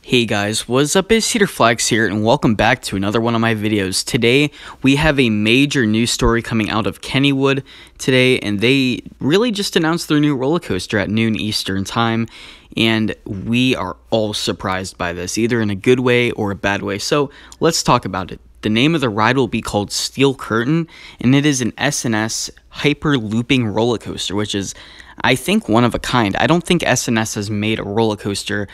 Hey guys, what's up? It's Cedar Flags here, and welcome back to another one of my videos. Today, we have a major news story coming out of Kennywood today, and they really just announced their new roller coaster at noon Eastern time, and we are all surprised by this, either in a good way or a bad way. So, let's talk about it. The name of the ride will be called Steel Curtain, and it is an S&S hyper looping roller coaster, which is, I think, one of a kind. I don't think S&S has made a roller coaster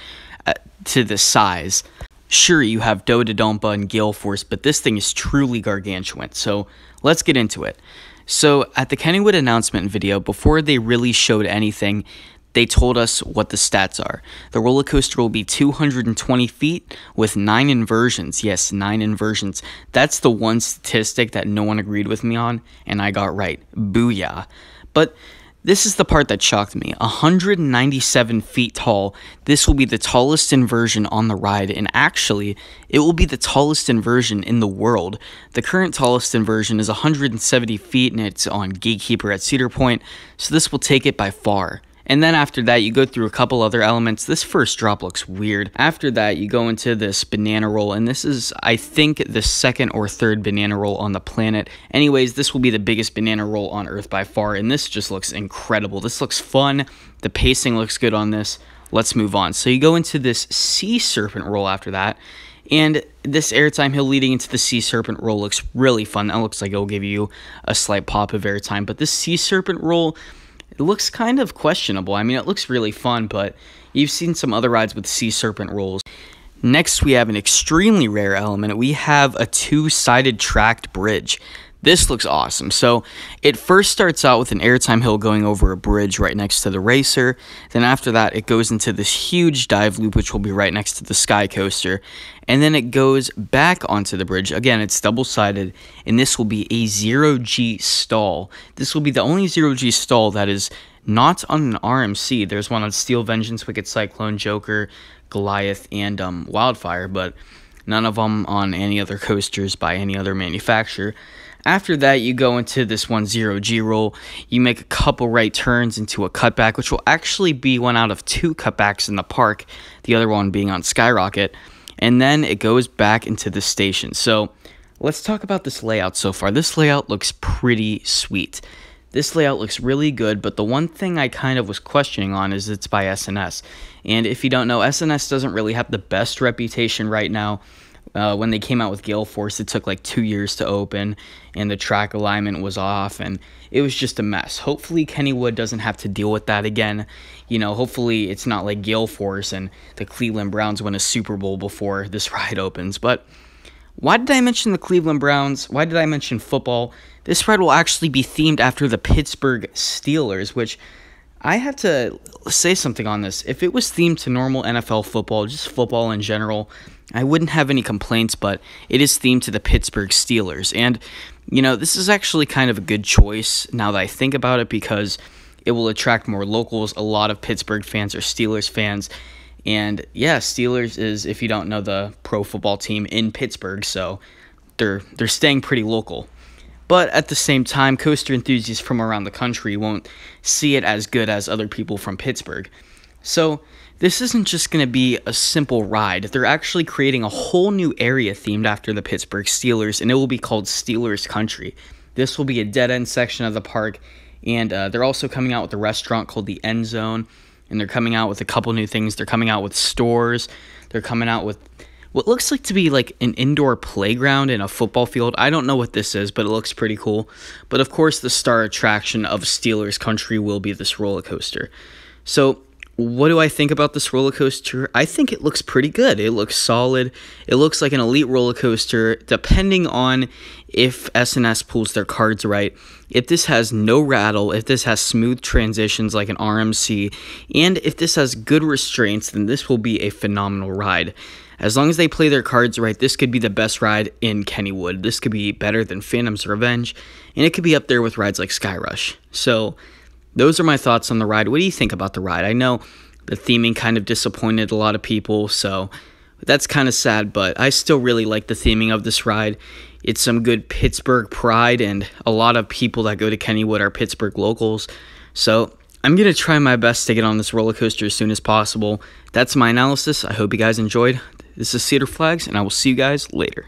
to the size. Sure, you have Dododonpa and Gale Force, but this thing is truly gargantuan. So let's get into it. So at the Kennywood announcement video, before they really showed anything, they told us what the stats are. The roller coaster will be 220 feet with 9 inversions. Yes, 9 inversions. That's the one statistic that no one agreed with me on, and I got right. Booyah. But this is the part that shocked me. 197 feet tall. This will be the tallest inversion on the ride, and actually, it will be the tallest inversion in the world. The current tallest inversion is 170 feet, and it's on Gatekeeper at Cedar Point, so this will take it by far. And then after that, you go through a couple other elements. This first drop looks weird. After that, you go into this banana roll, and this is, I think, the second or third banana roll on the planet. Anyways, this will be the biggest banana roll on Earth by far, and this just looks incredible. This looks fun. The pacing looks good on this. Let's move on. So you go into this sea serpent roll after that, and this airtime hill leading into the sea serpent roll looks really fun. That looks like it'll give you a slight pop of airtime, but this sea serpent roll, it looks kind of questionable. I mean, it looks really fun, but you've seen some other rides with sea serpent rolls. Next, we have an extremely rare element. We have a two-sided tracked bridge. This looks awesome. So it first starts out with an airtime hill going over a bridge right next to the racer. Then after that, it goes into this huge dive loop, which will be right next to the sky coaster. And then it goes back onto the bridge. Again, it's double-sided, and this will be a zero-G stall. This will be the only zero-G stall that is not on an RMC. There's one on Steel Vengeance, Wicked Cyclone, Joker, Goliath, and Wildfire, but none of them on any other coasters by any other manufacturer. After that, you go into this 10G roll. You make a couple right turns into a cutback, which will actually be one out of 2 cutbacks in the park, the other one being on Skyrocket. And then it goes back into the station. So let's talk about this layout so far. This layout looks pretty sweet. This layout looks really good, but the one thing I kind of was questioning on is it's by S&S. And if you don't know, S&S doesn't really have the best reputation right now. When they came out with Gale Force, it took like 2 years to open, and the track alignment was off, and it was just a mess. Hopefully, Kennywood doesn't have to deal with that again. You know, hopefully it's not like Gale Force and the Cleveland Browns win a Super Bowl before this ride opens. But why did I mention the Cleveland Browns? Why did I mention football? This ride will actually be themed after the Pittsburgh Steelers, which I have to say something on this. If it was themed to normal NFL football, just football in general, I wouldn't have any complaints, but it is themed to the Pittsburgh Steelers. And, you know, this is actually kind of a good choice now that I think about it, because it will attract more locals. A lot of Pittsburgh fans are Steelers fans. And, yeah, Steelers is, if you don't know, the pro football team in Pittsburgh, so they're staying pretty local. But at the same time, coaster enthusiasts from around the country won't see it as good as other people from Pittsburgh. So this isn't just going to be a simple ride. They're actually creating a whole new area themed after the Pittsburgh Steelers, and it will be called Steelers Country. This will be a dead-end section of the park, and they're also coming out with a restaurant called the End Zone, and they're coming out with a couple new things. They're coming out with stores. They're coming out with what looks like to be like an indoor playground and a football field. I don't know what this is, but it looks pretty cool. But of course, the star attraction of Steelers Country will be this roller coaster. So what do I think about this roller coaster? I think it looks pretty good. It looks solid. It looks like an elite roller coaster, depending on if S&S pulls their cards right. If this has no rattle, if this has smooth transitions like an RMC, and if this has good restraints, then this will be a phenomenal ride. As long as they play their cards right, this could be the best ride in Kennywood. This could be better than Phantom's Revenge, and it could be up there with rides like Sky Rush. So those are my thoughts on the ride. What do you think about the ride? I know the theming kind of disappointed a lot of people, so that's kind of sad, but I still really like the theming of this ride. It's some good Pittsburgh pride, and a lot of people that go to Kennywood are Pittsburgh locals. So I'm going to try my best to get on this roller coaster as soon as possible. That's my analysis. I hope you guys enjoyed. This is Cedar Flags, and I will see you guys later.